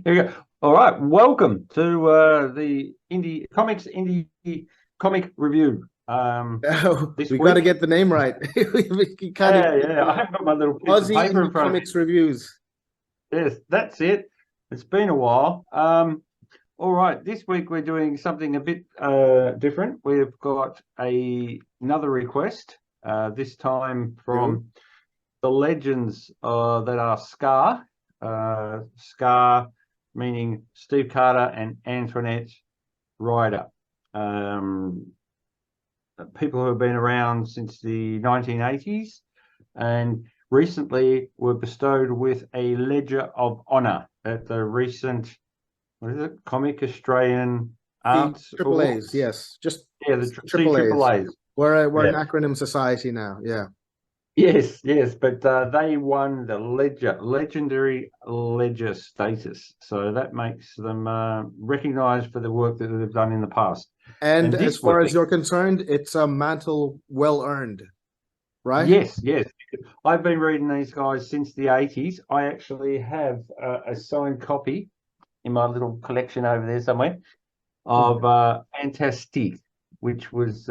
Here we go. All right, welcome to the indie comic review. Oh, This we got to week, get the name right. We can't even yeah, I haven't got my little piece of Aussie paper in Indie front of me. Comics Reviews. Yes, that's it. It's been a while. All right, this week we're doing something a bit different. We've got another request. This time Ooh. from the legends that are Scar. Scar meaning Steve Carter and Antoinette Ryder. People who have been around since the 1980s and recently were bestowed with a Ledger of Honor at the recent, what is it, Comic Australian The Arts triple A's, Awards. yes, just Yeah, the triple A's. CAAs. We're Yeah. an acronym society now. Yeah. Yes, but they won the legendary Ledger status, so that makes them recognised for the work that they've done in the past. And And as this far as week, you're concerned, it's a mantle well earned, right? yes, I've been reading these guys since the 80s. I actually have a signed copy in my little collection over there somewhere of Mhm. Fantastique, which was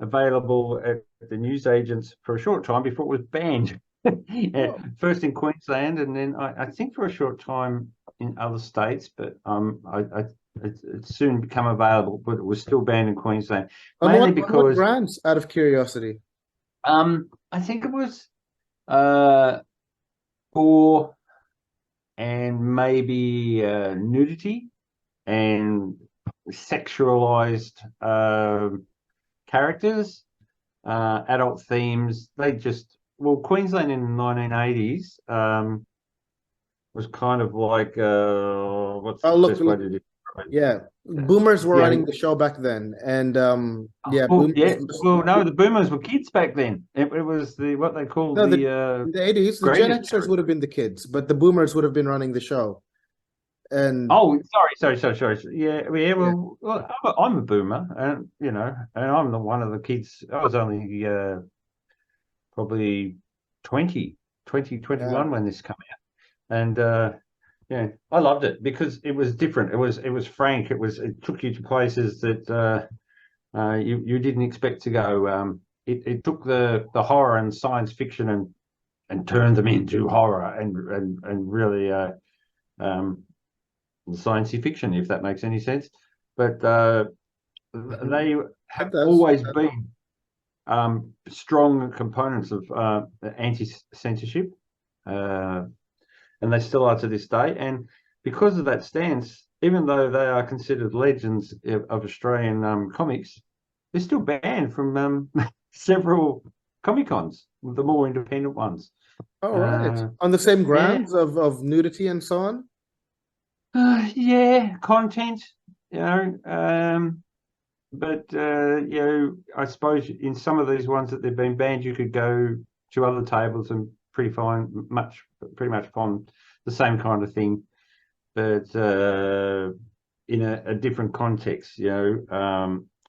available at the newsagents for a short time before it was banned. Yeah, Oh, first in Queensland, and then I think for a short time in other states, but it's soon become available, but it was still banned in Queensland, on mainly what because grounds, out of curiosity? I think it was uh gore and maybe nudity and sexualized characters, adult themes. They just, well, Queensland in the 1980s was kind of like what's Oh, the look, best way look, to describe yeah. it? Boomers were Yeah. running the show back then, and yeah, Well, boomers. yeah. Well, no, the boomers were kids back then. It was the what they called No, the in the 80s, the Gen graded Xers would era. have been the kids, but the boomers would have been running the show. And Oh, sorry. Yeah. yeah, Well, I'm a boomer, and and I'm the one of the kids. I was only probably 21 yeah. when this came out, and yeah, I loved it because it was different. It was frank. It took you to places that you didn't expect to go. It took the horror and science fiction and turned them into horror and really um, science fiction, if that makes any sense. But Mhm. they It have does. always been strong components of anti-censorship, uh, and they still are to this day. And because of that stance, even though they are considered legends of Australian comics, they're still banned from several Comic Cons, the more independent ones. All right. Uh, On the same yeah, grounds of nudity and so on. yeah, content, you know, but I suppose in some of these ones that they've been banned, you could go to other tables and pretty much find the same kind of thing, but in a different context.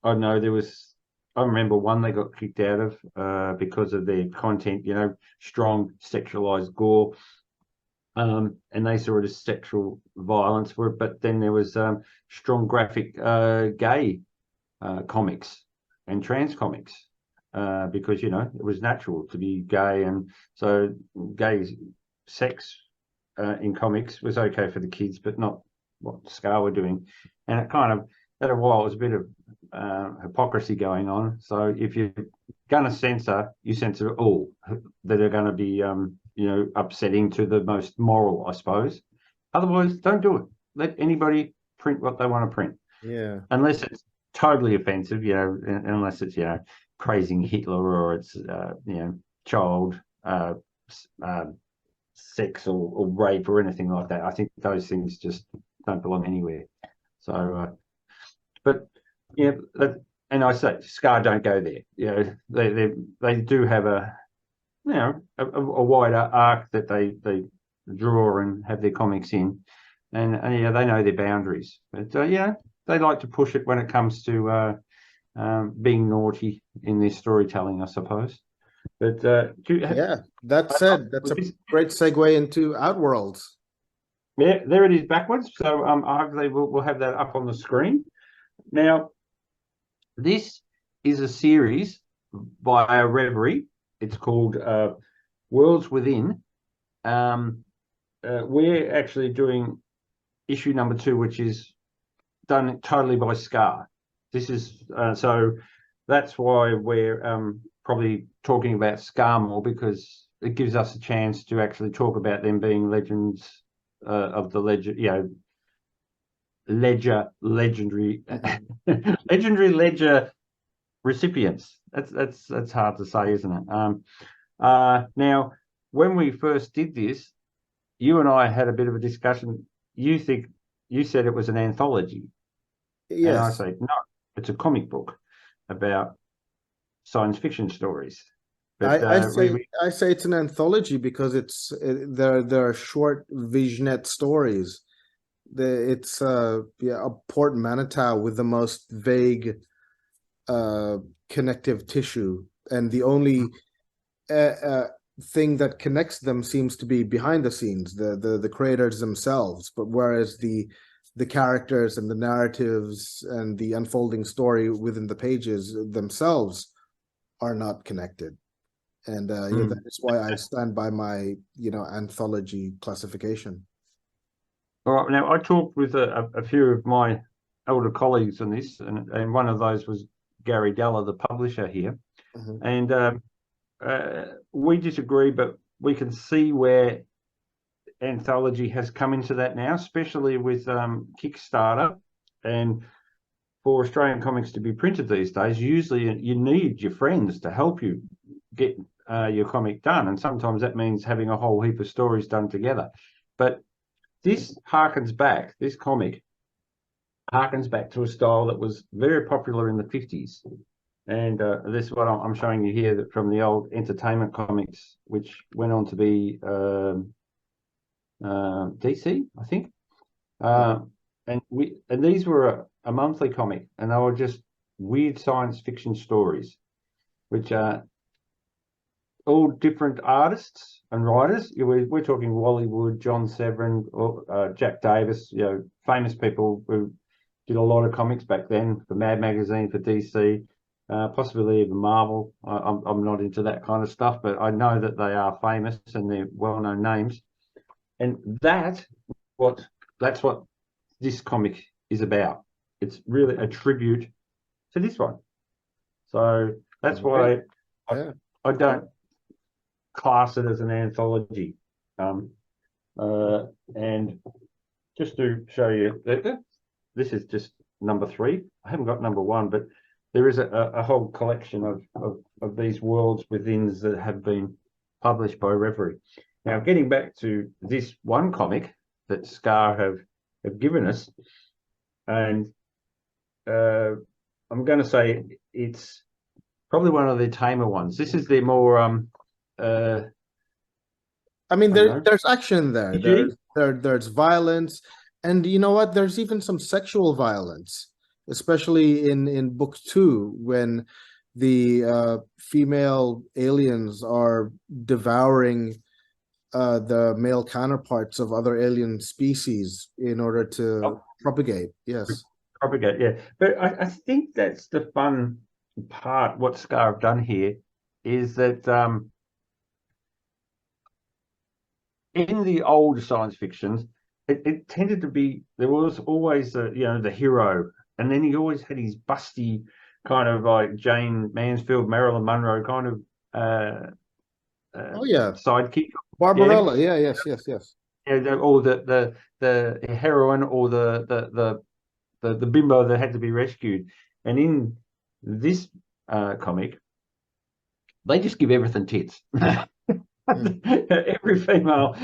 I know there was. I remember one they got kicked out of because of their content. Strong sexualized gore, and they saw it as sexual violence. But then there was strong graphic gay comics and trans comics because it was natural to be gay, and so gay sex in comics was okay for the kids, but not what Scar were doing. And it kind of, at a while, it was a bit of hypocrisy going on. So if you're going to censor, you censor all that are going to be, upsetting to the most moral, I suppose. Otherwise, don't do it. Let anybody print what they want to print, Yeah. unless it's totally offensive, unless it's, praising Hitler or it's, child uh, sex or rape or anything like that. I think those things just don't belong anywhere. So, but yeah, and I say Scar don't go there. They do have a wider arc that they draw and have their comics in, and yeah, they know their boundaries. But they like to push it when it comes to being naughty in their storytelling, I suppose. But Yeah. That said, that's with a this, great segue into Outworlds. there it is backwards. So hopefully we'll have that up on the screen. Now, this is a series by a Reverie. It's called Worlds Within. We're actually doing issue number 2, which is done totally by Scar. This is so that's why we're probably talking about Scar more, because it gives us a chance to actually talk about them being legends of the legend, legendary legendary ledger recipients. That's hard to say, isn't it? Now, when we first did this, you and I had a bit of a discussion. You said it was an anthology, and I Yes. say no, it's a comic book about science fiction stories. But I say it's an anthology because there are short vignette stories. It's a portmanteau with the most vague connective tissue, and the only thing that connects them seems to be behind the scenes, the creators themselves. But whereas the characters and the narratives and the unfolding story within the pages themselves are not connected. And that is why I stand by my anthology classification. All right. Now, I talked with a few of my older colleagues on this, and one of those was Gary Geller, the publisher here. And we disagree, but we can see where anthology has come into that now, especially with Kickstarter. And for Australian comics to be printed these days, usually you need your friends to help you get your comic done. And sometimes that means having a whole heap of stories done together. But this comic harkens back to a style that was very popular in the 50s. And this is what I'm showing you here, that from the old entertainment comics, which went on to be DC, I think. And these were a monthly comic, and they were just weird science fiction stories, which are all different artists and writers. We're talking Wally Wood, John Severin, or Jack Davis, famous people who did a lot of comics back then for Mad Magazine, for DC, possibly even Marvel. I'm not into that kind of stuff, but I know that they are famous and they're well-known names. And that's what this comic is about. It's really a tribute to this one. So that's why I don't class it as an anthology. And just to show you, this is just number 3. I haven't got number 1, but there is a whole collection of these worlds withins that have been published by Reverie. Now, getting back to this one comic that Scar have given us, and I'm going to say it's probably one of their tamer ones. This is their more I mean, there's action there. There's violence, and you know what? There's even some sexual violence, especially in book 2, when the female aliens are devouring the male counterparts of other alien species in order to propagate. Yes. Propagate, yeah. But I think that's the fun part. What Scar have done here is that in the old science fictions, it tended to be, there was always the hero, and then he always had his busty kind of like Jane Mansfield, Marilyn Monroe kind of sidekick. Barbarella, yes. Yeah, or the heroine, or the bimbo that had to be rescued. And in this comic, they just give everything tits. Every female,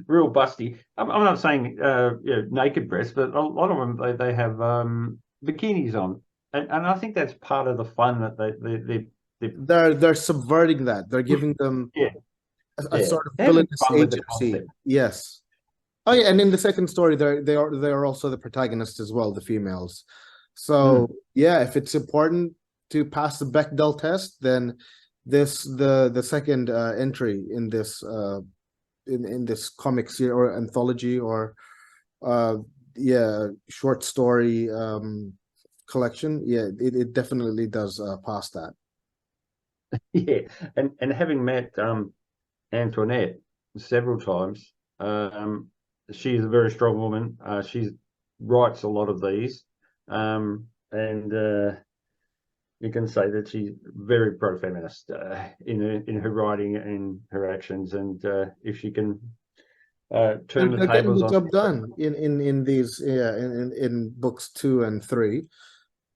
real busty. I'm not saying naked breasts, but a lot of them they have bikinis on, and I think that's part of the fun that they're subverting that. They're giving them a sort of villainous agency. Yes. Oh yeah, and in the second story, they are also the protagonists as well, the females. So yeah, if it's important to pass the Bechdel test, then the second entry in this in this comics or anthology or yeah, short story collection. Yeah, it definitely does pass that. Yeah, and having met Antoinette several times, she's a very strong woman. She writes a lot of these, and you can say that she's very pro-feminist in her writing and her actions, and if she can turn the They're getting tables the on. job done in these, yeah, in books 2 and 3.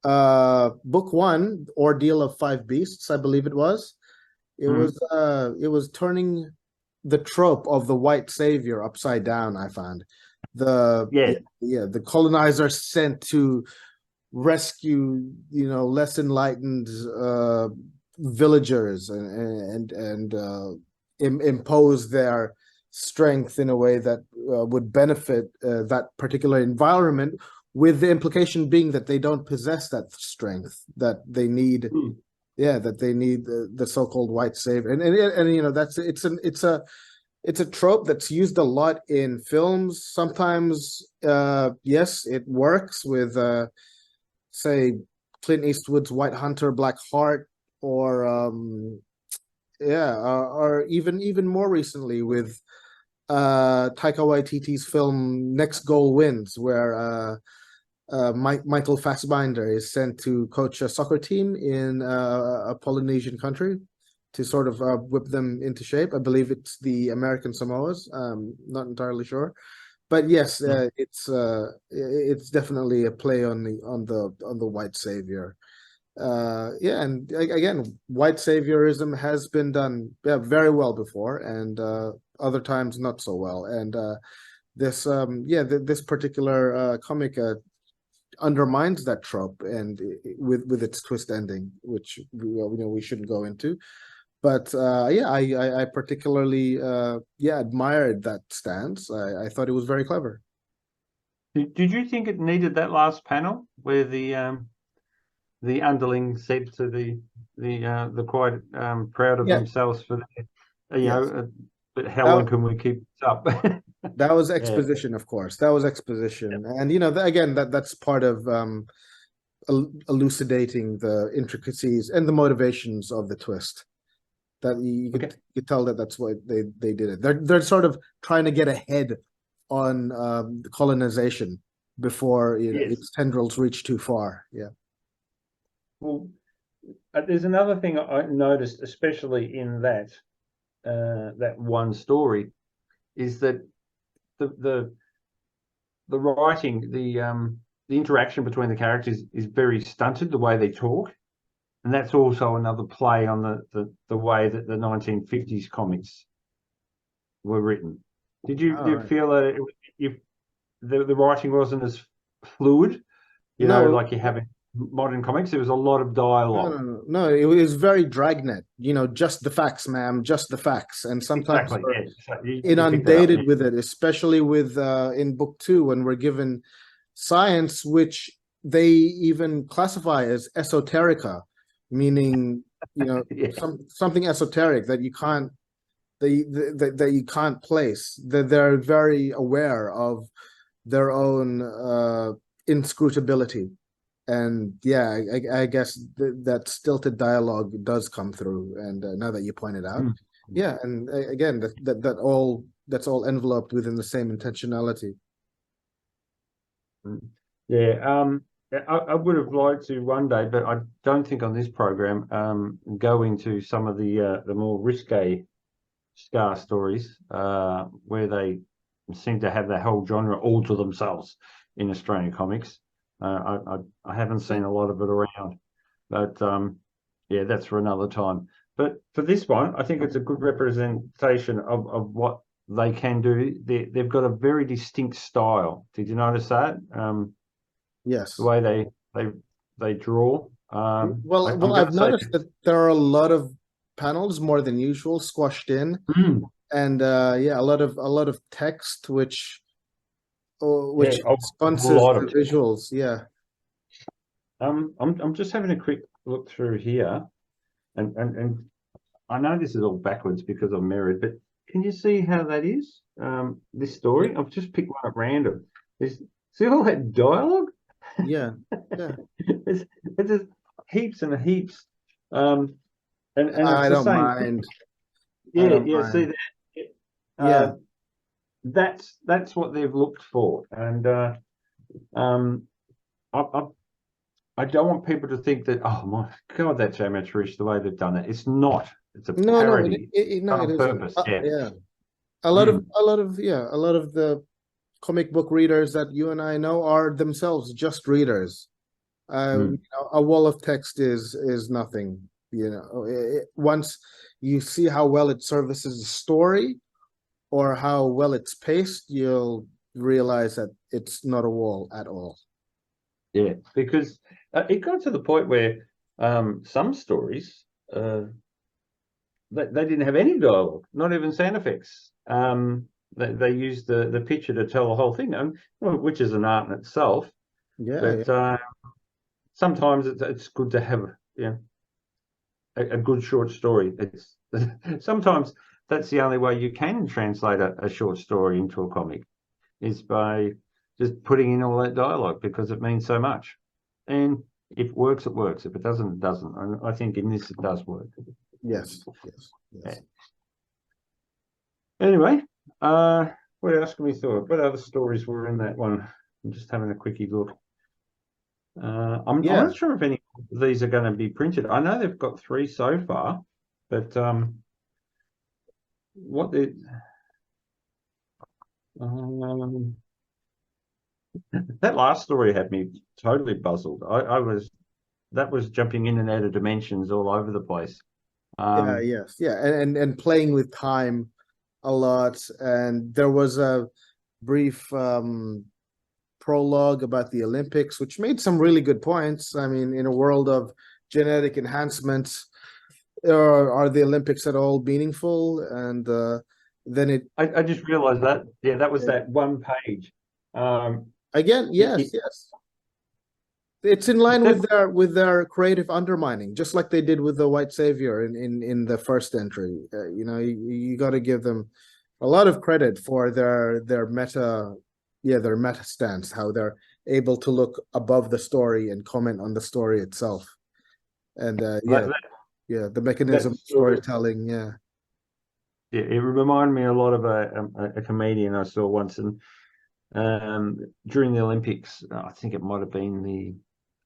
Book 1, Ordeal of Five Beasts, I believe it was. It was turning the trope of the white savior upside down, I found. Yeah. The colonizer sent to rescue, less enlightened villagers and impose their strength in a way that would benefit that particular environment, with the implication being that they don't possess that strength, that they need that they need the so-called white savior. And that's it's a trope that's used a lot in films. Sometimes yes, it works with say Clint Eastwood's White Hunter, Black Heart, or or even more recently with Taika Waititi's film Next Goal Wins, where Michael Fassbinder is sent to coach a soccer team in a Polynesian country to sort of whip them into shape. I believe it's the American Samoas. Not entirely sure, but yes, it's definitely a play on the white savior. And again, white saviorism has been done very well before, and other times not so well. And this particular comic undermines that trope, and with its twist ending, which we shouldn't go into. But I particularly admired that stance. I thought it was very clever. Did you think it needed that last panel where the underling said to the quite proud of themselves for the, but how long can we keep this up? That was exposition, of course. That was exposition, and again, that's part of elucidating the intricacies and the motivations of the twist. That you could tell that's why they did it. They're sort of trying to get ahead on colonization before its tendrils reach too far. Yeah. Well, there's another thing I noticed, especially in that one story, is that the writing, the interaction between the characters is very stunted, the way they talk, and that's also another play on the way that the 1950s comics were written. Did you feel that if the writing wasn't as fluid, like you have in modern comics? There was a lot of dialogue. No, it was very dragnet. Just the facts, ma'am, just the facts, and sometimes inundated with it, especially with in book 2 when we're given science, which they even classify as esoterica, meaning something esoteric that you can't that you can't place. That they're very aware of their own inscrutability. And I guess that stilted dialogue does come through, and now that you point it out, and again, that's all enveloped within the same intentionality. I would have liked to one day, but I don't think on this program go into some of the more risque scar stories where they seem to have that whole genre all to themselves in Australian comics. I haven't seen a lot of it around, but that's for another time. But for this one, I think it's a good representation of what they can do. They've got a very distinct style. Did you notice that? Yes. The way they draw. I've noticed that there are a lot of panels more than usual squashed in, and a lot of text which responses to visuals. Yeah. I'm just having a quick look through here, and I know this is all backwards because I'm married, but can you see how that is? This story, I've just picked one at random. See all that dialogue? Yeah, yeah. it's, it's just heaps and heaps. And it's I the don't same. mind. I Yeah, don't yeah. See mind. that? Yeah, That's what they've looked for, and um, I I don't want people to think that, oh my God, that's amateurish the way they've done it. It's not. It's a no, no, parody no, done it on isn't. purpose. Yeah. Yeah, Mm, a lot of the comic book readers that you and I know are themselves just readers. mm. A wall of text is nothing. Once you see how well it services the story or how well it's paced, you'll realize that it's not a wall at all. Yeah, because it got to the point where some stories they didn't have any dialogue, not even sound effects. They used the picture to tell the whole thing, which is an art in itself. Yeah, But sometimes it's good to have a good short story. It's sometimes that's the only way you can translate a short story into a comic is by just putting in all that dialogue because it means so much. And if it works, it works. If it doesn't, it doesn't. And I think in this it does work. yes, yes, Yeah. yes. Anyway, what else can we thought? What other stories were in that one? I'm just having a quickie look. I'm Yeah, not sure if any of these are going to be printed. I know they've got 3 so far, but what the um, that last story had me totally puzzled. That was jumping in and out of dimensions all over the place. yeah, yes, yeah, and playing with time a lot. And there was a brief prologue about the Olympics, which made some really good points. I mean, in a world of genetic enhancements, are the Olympics at all meaningful? And then I just realized that. Yeah, that was that one page. again, It, yes, it, yes. It's in line that, with their creative undermining, just like they did with the White Savior in the first entry. You got to give them a lot of credit for their meta, yeah, their meta stance, how they're able to look above the story and comment on the story itself. And that, yeah, the that mechanism of story, storytelling, yeah. it reminded me a lot of a comedian I saw once, and during the Olympics, I think it might have been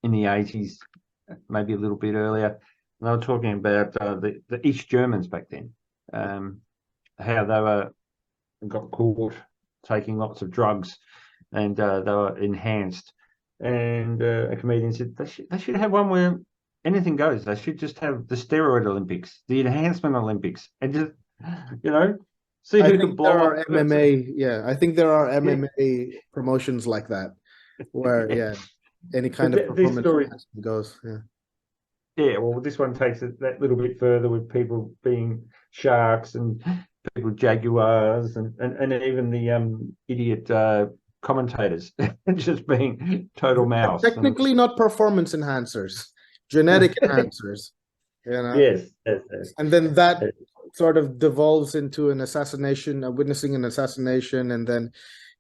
in the 80s, maybe a little bit earlier. And they were talking about the East Germans back then, how they got caught taking lots of drugs, and they were enhanced. And a comedian said they should have one where anything goes. They should just have the steroid Olympics, the enhancement Olympics, and just you know see I who think could there blow up are first. MMA, yeah, I think there are Yeah, MMA promotions like that where, yeah. yeah, any But kind of this performance story, enhancement goes, yeah. yeah. Well, this one takes it that little bit further with people being sharks and people jaguars and even the idiot commentators just being total mouse and Technically not performance enhancers, genetic enhancers, you know. yes, yes, yes, And then that yes. sort of devolves into an assassination, witnessing an assassination, and then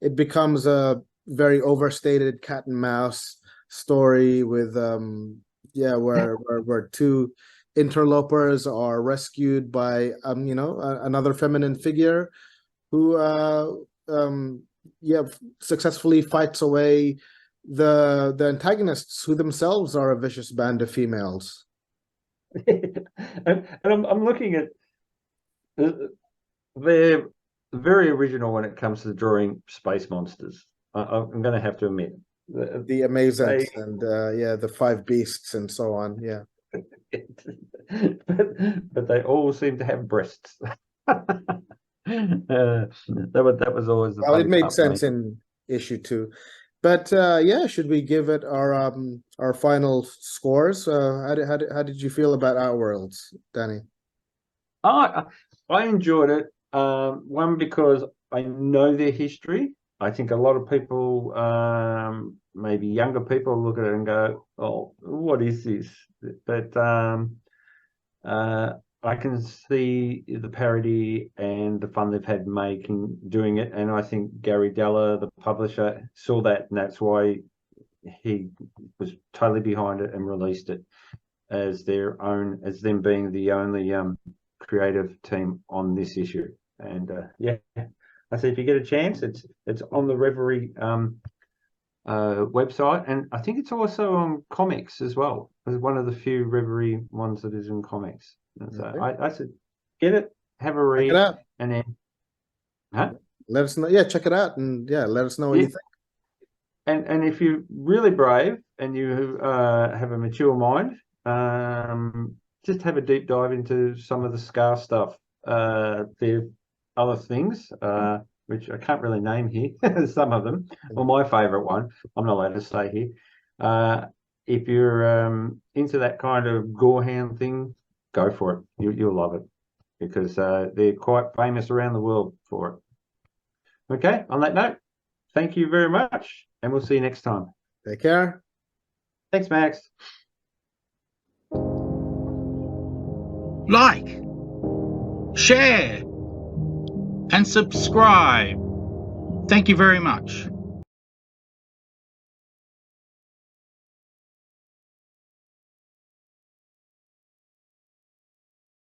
it becomes a very overstated cat and mouse story with yeah, where two interlopers are rescued by another feminine figure who yeah, successfully fights away the antagonists, who themselves are a vicious band of females. And I'm looking at they're very original when it comes to drawing space monsters. I'm going to have to admit The they Amazons and yeah, the Five Beasts and so on. Yeah, but they all seem to have breasts. That was always the well, it funny made part for me. sense in issue 2. But yeah, should we give it our final scores? How did you feel about Outworlds, Danny? I I enjoyed it. One because I know their history. I think a lot of people, maybe younger people, look at it and go, "Oh, what is this?" But I can see the parody and the fun they've had doing it, and I think Gary Della, the publisher, saw that, and that's why he was totally behind it and released it as as them being the only creative team on this issue. And yeah, I say if you get a chance, it's on the Reverie website, and I think it's also on ComX as well. It's one of the few Reverie ones that is in ComX. So okay. I said, get it, have a read, check it out, and then let us know. Yeah, check it out, and yeah, let us know what you think. And if you're really brave and you have a mature mind, just have a deep dive into some of the Scar stuff. There are other things, which I can't really name here, some of them. Well, my favourite one, I'm not allowed to say here. If you're into that kind of gorehound thing, go for it. You'll love it, because they're quite famous around the world for it. Okay, on that note, thank you very much, and we'll see you next time. Take care. Thanks, Max. Like, share, and subscribe. Thank you very much.